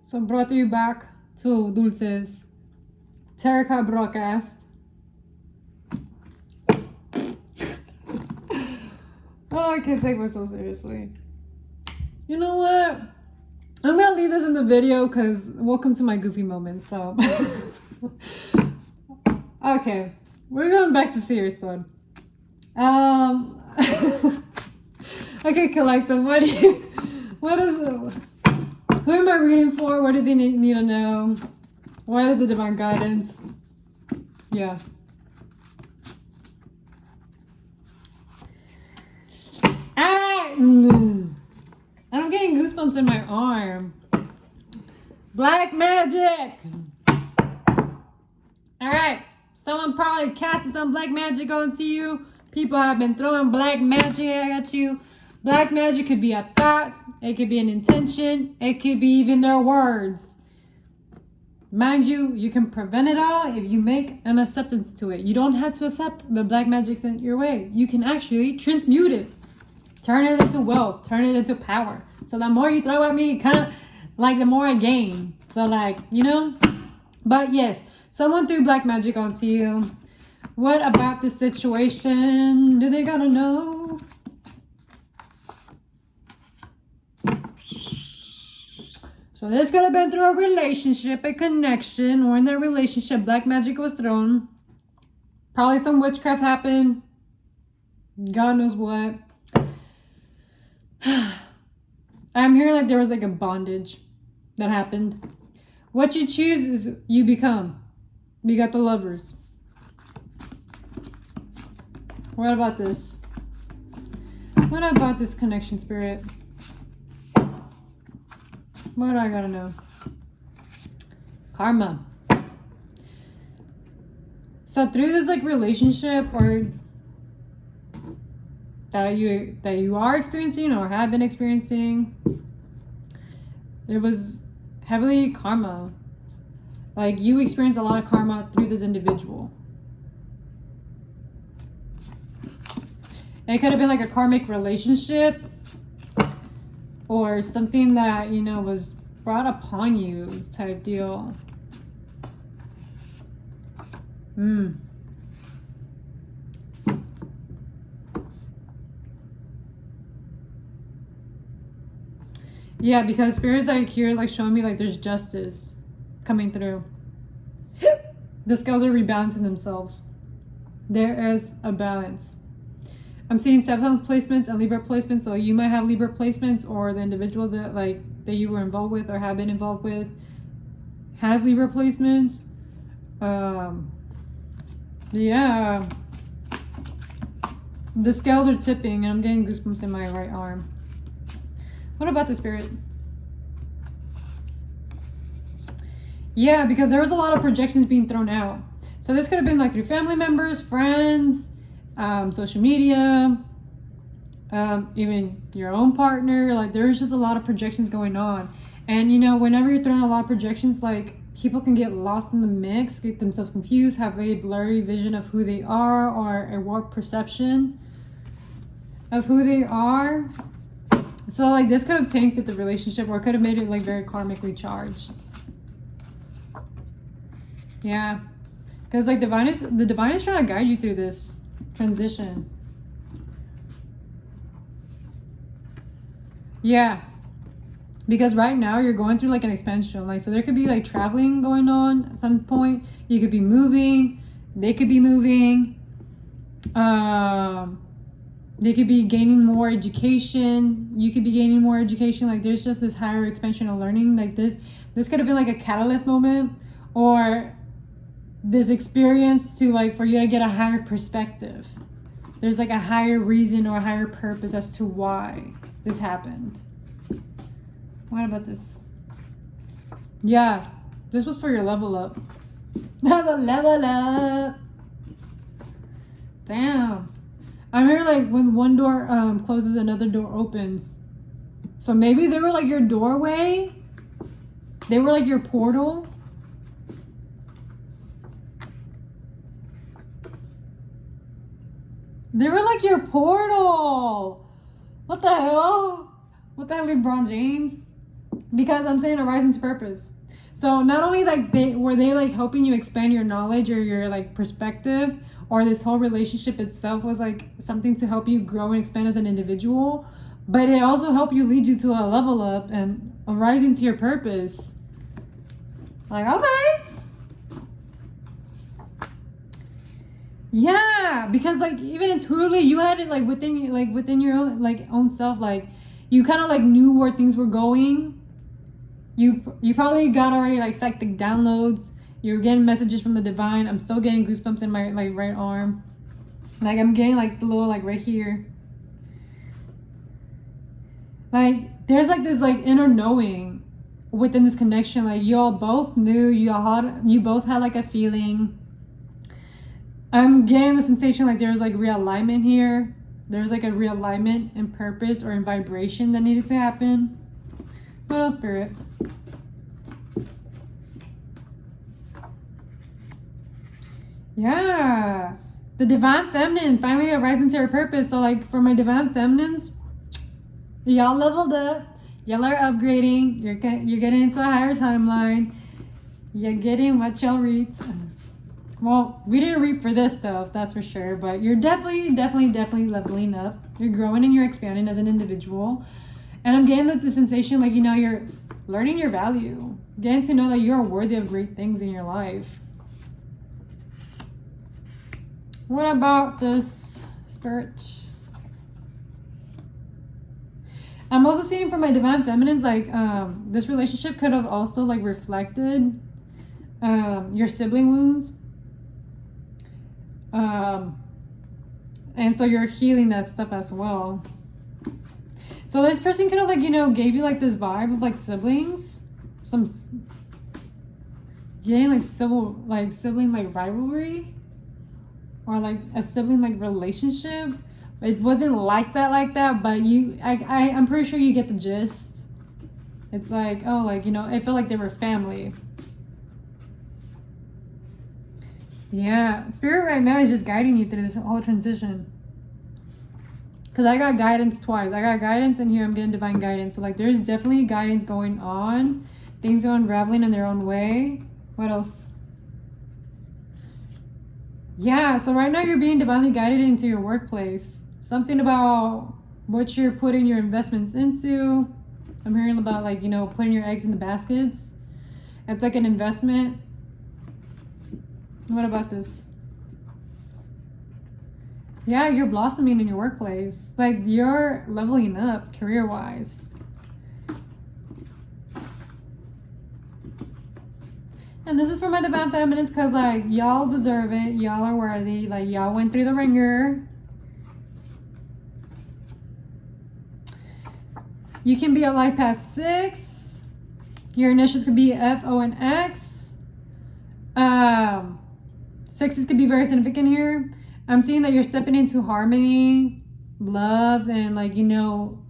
So brought you back to Dulce's Terracotta broadcast. Oh, I can't take myself seriously. You know what? I'm gonna leave this in the video because welcome to my goofy moments. So, okay, we're going back to serious mode. Okay, Collective, what is it? Who am I reading for? What do they need to know? What is the divine guidance? Yeah. I'm getting goosebumps in my arm. Black magic! Alright, someone probably casted some black magic onto you. People have been throwing black magic at you. Black magic could be a thought, it could be an intention, it could be even their words. Mind you, you can prevent it all if you make an acceptance to it. You don't have to accept the black magic sent your way. You can actually transmute it. Turn it into wealth, turn it into power. So the more you throw at me, kind of like the more I gain. So like, you know? But yes, someone threw black magic onto you. What about this situation? Do they gotta know? So this could have been through a relationship, a connection, or in that relationship, black magic was thrown. Probably some witchcraft happened. God knows what. I'm hearing like there was like a bondage that happened. What you choose is you become. We got the Lovers. What about this? What about this connection, Spirit? What do I gotta know? Karma. So through this like relationship or that you are experiencing or have been experiencing, there was heavily karma. Like you experience a lot of karma through this individual. It could have been like a karmic relationship or something that, you know, was brought upon you type deal. Yeah, because spirits like here like showing me like there's justice coming through. The scales are rebalancing themselves. There is a balance. I'm seeing 7th placements and Libra placements, so you might have Libra placements, or the individual that you were involved with or have been involved with has Libra placements. Yeah. The scales are tipping and I'm getting goosebumps in my right arm. What about the Spirit? Yeah, because there was a lot of projections being thrown out. So this could have been like through family members, friends, social media, even your own partner. Like there's just a lot of projections going on. And you know, whenever you're throwing a lot of projections, like people can get lost in the mix, get themselves confused, have a blurry vision of who they are or a warped perception of who they are. So like this could have tainted the relationship or could have made it like very karmically charged. Yeah. Because like the divine is trying to guide you through this transition. Yeah. Because right now you're going through like an expansion. Like so there could be like traveling going on at some point. You could be moving. They could be moving. They could be gaining more education. You could be gaining more education. Like there's just this higher expansion of learning. Like this could have been like a catalyst moment or this experience to like for you to get a higher perspective. There's like a higher reason or a higher purpose as to why this happened. What about this? Yeah, this was for your level up. The level up. Damn. I'm here like when one door closes, another door opens. So maybe they were like your doorway. They were like your portal. They were like your portal. What the hell? What the hell, LeBron James? because I'm saying arise into purpose. So not only like they like helping you expand your knowledge or your like perspective, or this whole relationship itself was like something to help you grow and expand as an individual, but it also helped you lead you to a level up and arise into your purpose. Like, okay. Yeah, because like even intuitively you had it like within your own like own self, like you kind of like knew where things were going. You probably got already like psychic downloads. You're getting messages from the divine. I'm still getting goosebumps in my like right arm. Like I'm getting like the little like right here. Like there's like this like inner knowing within this connection. Like y'all both knew, you both had like a feeling. I'm getting the sensation like there's like realignment here. There's like a realignment in purpose or in vibration that needed to happen. What else, Spirit? Yeah. The divine feminine finally arising to her purpose. So like for my divine feminines, y'all leveled up. Y'all are upgrading. You're getting into a higher timeline. You're getting what y'all reaped. Well, we didn't reap for this stuff, that's for sure. But you're definitely leveling up. You're growing and you're expanding as an individual. And I'm getting the sensation like, you know, you're learning your value. Getting to know that you're worthy of great things in your life. What about this, Spirit? I'm also seeing from my divine feminines, like this relationship could have also like reflected your sibling wounds. And so you're healing that stuff as well. So this person could have like, you know, gave you like this vibe of like siblings. Getting like sibling like rivalry. Or like a sibling like relationship. It wasn't like that, but I'm pretty sure you get the gist. It's like, oh, like, you know, it felt like they were family. Yeah, Spirit right now is just guiding you through this whole transition. Because I got guidance twice. I got guidance in here, I'm getting divine guidance. So like there's definitely guidance going on. Things are unraveling in their own way. What else? Yeah, so right now you're being divinely guided into your workplace. Something about what you're putting your investments into. I'm hearing about like, you know, putting your eggs in the baskets. It's like an investment. What about this? Yeah, you're blossoming in your workplace. Like you're leveling up career-wise. And this is for my divine feminines because like y'all deserve it. Y'all are worthy. Like y'all went through the ringer. You can be a life path 6. Your initials could be F, O, and X. 6s could be very significant here. I'm seeing that you're stepping into harmony, love, and like, you know,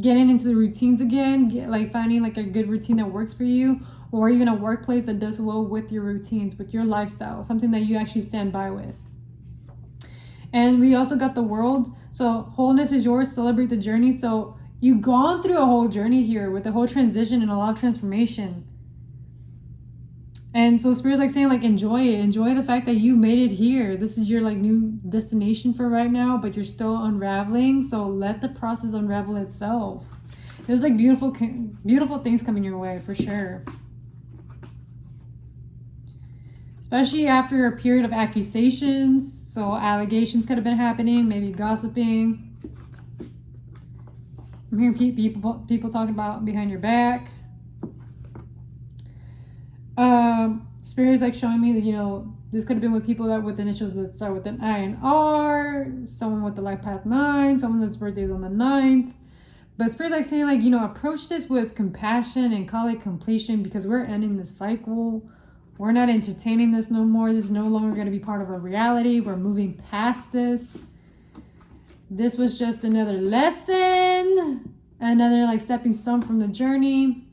getting into the routines again. Like finding like a good routine that works for you. Or even a workplace that does well with your routines, with your lifestyle. Something that you actually stand by with. And we also got the World. So wholeness is yours. Celebrate the journey. So you've gone through a whole journey here with the whole transition and a lot of transformation. And so Spirit's like saying like enjoy it. Enjoy the fact that you made it here. This is your like new destination for right now, but you're still unraveling. So let the process unravel itself. There's like beautiful things coming your way for sure. Especially after a period of accusations. So allegations could have been happening, maybe gossiping. I'm hearing people talking about behind your back. Spirit's like showing me that, you know, this could have been with people that with initials that start with an I and R, someone with the life path 9, someone that's birthday is on the 9th. But Spirit's like saying like, you know, approach this with compassion and call it completion because we're ending the cycle. We're not entertaining this no more. This is no longer going to be part of our reality. We're moving past this. This was just another lesson. Another like stepping stone from the journey.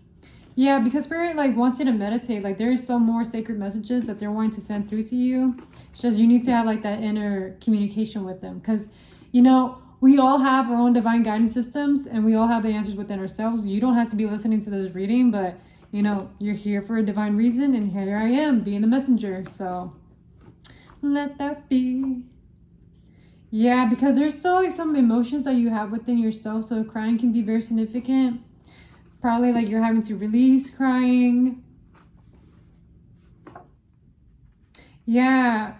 Yeah, because Spirit like wants you to meditate. Like there is some more sacred messages that they're wanting to send through to you. It's just you need to have like that inner communication with them. Because, you know, we all have our own divine guidance systems, and we all have the answers within ourselves. You don't have to be listening to this reading, but you know, you're here for a divine reason, and here I am being the messenger. So let that be. Yeah, because there's still like some emotions that you have within yourself. So crying can be very significant. Probably like you're having to release crying. Yeah,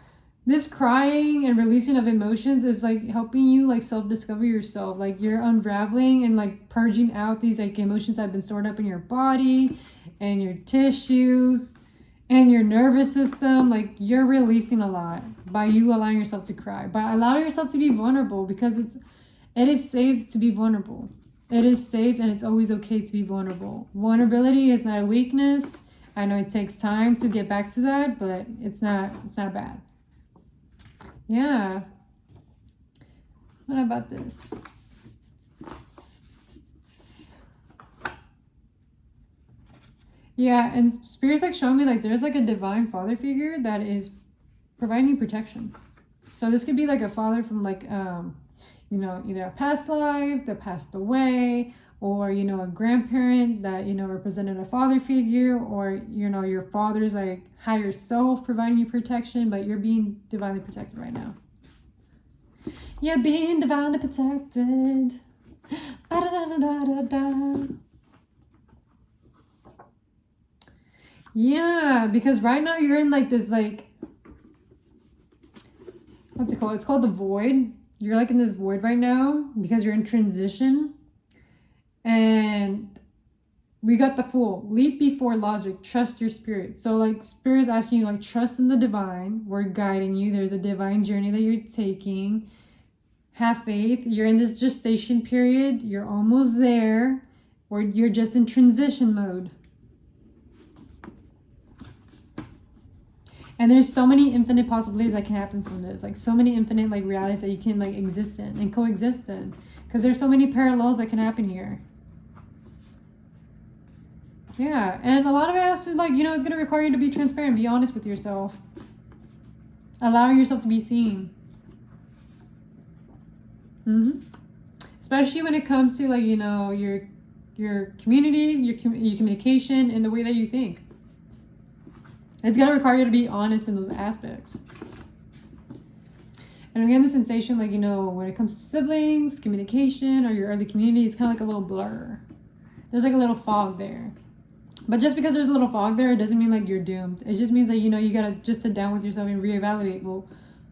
this crying and releasing of emotions is like helping you like self-discover yourself. Like you're unraveling and like purging out these like emotions that have been stored up in your body and your tissues and your nervous system. Like you're releasing a lot by you allowing yourself to cry, by allowing yourself to be vulnerable, because it is safe to be vulnerable. It is safe, and it's always okay to be vulnerable. Vulnerability is not a weakness. I know it takes time to get back to that, but it's not bad. Yeah. What about this? Yeah, and Spirit's like showing me like there's like a divine father figure that is providing you protection. So this could be like a father from like you know, either a past life that passed away, or you know, a grandparent that you know represented a father figure, or you know, your father's like higher self providing you protection, but you're being divinely protected right now. You're being divinely protected. Da-da-da-da-da-da. Yeah, because right now you're in like this like, what's it called? It's called the void. You're like in this void right now because you're in transition. And we got the Fool. Leap before logic. Trust your spirit. So like Spirit is asking you like trust in the divine. We're guiding you. There's a divine journey that you're taking. Have faith. You're in this gestation period. You're almost there. Or you're just in transition mode. And there's so many infinite possibilities that can happen from this. Like so many infinite like realities that you can like exist in and coexist in. Because there's so many parallels that can happen here. Yeah, and a lot of it has to like, you know, it's going to require you to be transparent, be honest with yourself. Allowing yourself to be seen. Especially when it comes to like, you know, your community, your communication, and the way that you think. It's going to require you to be honest in those aspects. And again, the sensation, like, you know, when it comes to siblings, communication, or your early community, it's kind of like a little blur. There's like a little fog there. But just because there's a little fog there, it doesn't mean like you're doomed. It just means that, you know, you got to just sit down with yourself and reevaluate. Well,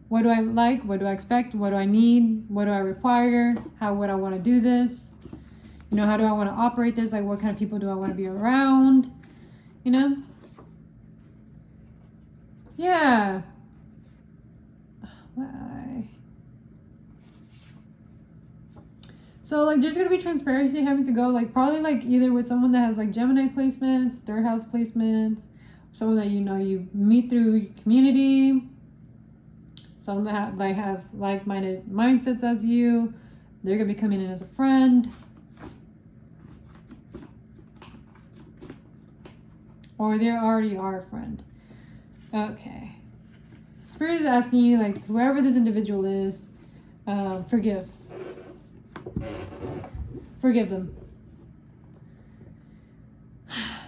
what do I like? What do I expect? What do I need? What do I require? How would I want to do this? You know, how do I want to operate this? Like, what kind of people do I want to be around? You know? Yeah. Why? So like there's gonna be transparency having to go like probably like either with someone that has like Gemini placements, third house placements, someone that you know you meet through community, someone that like has like-minded mindsets as you. They're gonna be coming in as a friend. Or they already are a friend. Okay. Spirit is asking you, like, whoever this individual is, forgive. Forgive them.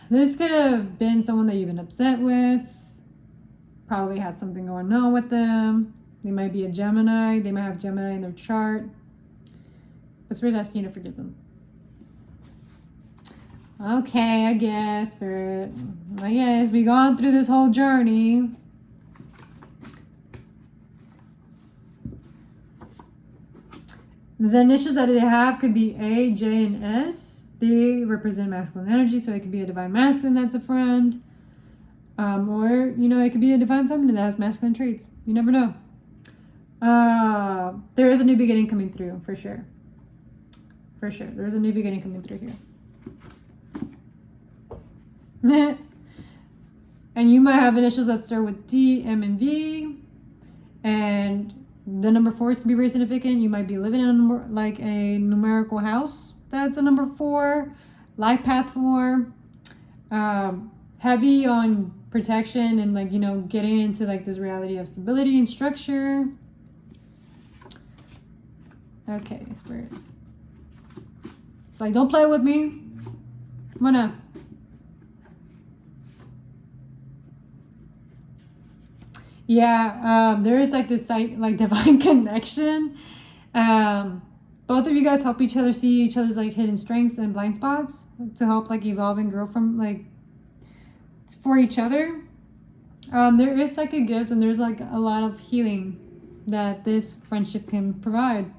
This could have been someone that you've been upset with. Probably had something going on with them. They might be a Gemini. They might have Gemini in their chart. But Spirit's asking you to forgive them. Okay, I guess, Spirit. I guess we've gone through this whole journey. The initials that they have could be A, J, and S. They represent masculine energy, so it could be a divine masculine that's a friend. Or, you know, it could be a divine feminine that has masculine traits. You never know. There is a new beginning coming through, for sure. For sure. There's a new beginning coming through here. And you might have initials that start with D, M, and V. And the number 4 can be very significant. You might be living in a numerical house that's a number 4. Life path 4. Heavy on protection and like, you know, getting into like this reality of stability and structure. Okay, Spirit. It's like, don't play with me. Come on now. Yeah, there is like this like divine connection. Both of you guys help each other see each other's like hidden strengths and blind spots to help like evolve and grow from like for each other. There is psychic gifts and there's like a lot of healing that this friendship can provide.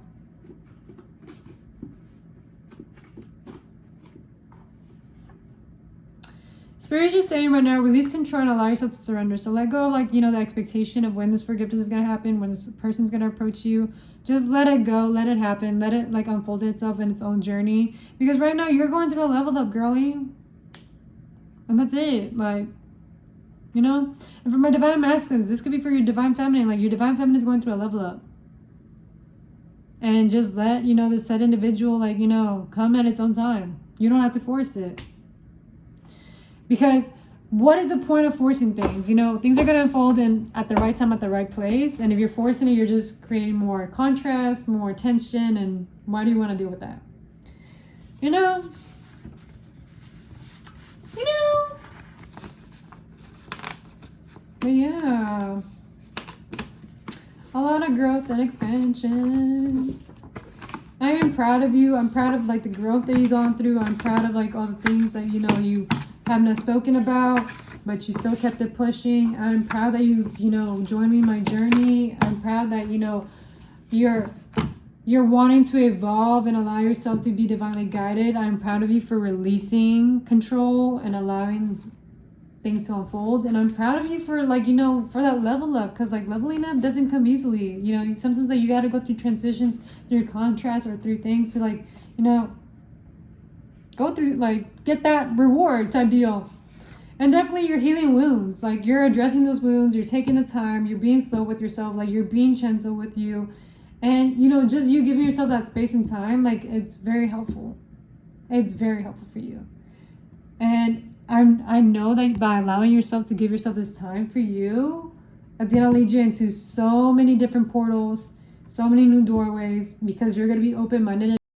Spirit is just saying right now, release control and allow yourself to surrender. So let go of like, you know, the expectation of when this forgiveness is going to happen, when this person's going to approach you. Just let it go, let it happen, let it like unfold itself in its own journey. Because right now you're going through a level up, girly. And that's it. Like, you know? And for my divine masculines, this could be for your divine feminine. Like your divine feminine is going through a level up. And just let, you know, the said individual, like, you know, come at its own time. You don't have to force it. Because what is the point of forcing things? You know, things are going to unfold at the right time, at the right place. And if you're forcing it, you're just creating more contrast, more tension. And why do you want to deal with that? You know? But yeah. A lot of growth and expansion. I am proud of you. I'm proud of like the growth that you've gone through. I'm proud of like all the things that, you know, you have not spoken about, but you still kept it pushing. I'm proud that you know, joined me in my journey. I'm proud that, you know, you're wanting to evolve and allow yourself to be divinely guided. I'm proud of you for releasing control and allowing things to unfold. And I'm proud of you for like, you know, for that level up, because like leveling up doesn't come easily. You know, sometimes like you got to go through transitions, through contrast, or through things to like, you know, go through, like, get that reward type deal. And definitely you're healing wounds. Like, you're addressing those wounds. You're taking the time. You're being slow with yourself. Like, you're being gentle with you. And, you know, just you giving yourself that space and time, like, it's very helpful. It's very helpful for you. And I know that by allowing yourself to give yourself this time for you, it's going to lead you into so many different portals, so many new doorways, because you're going to be open-minded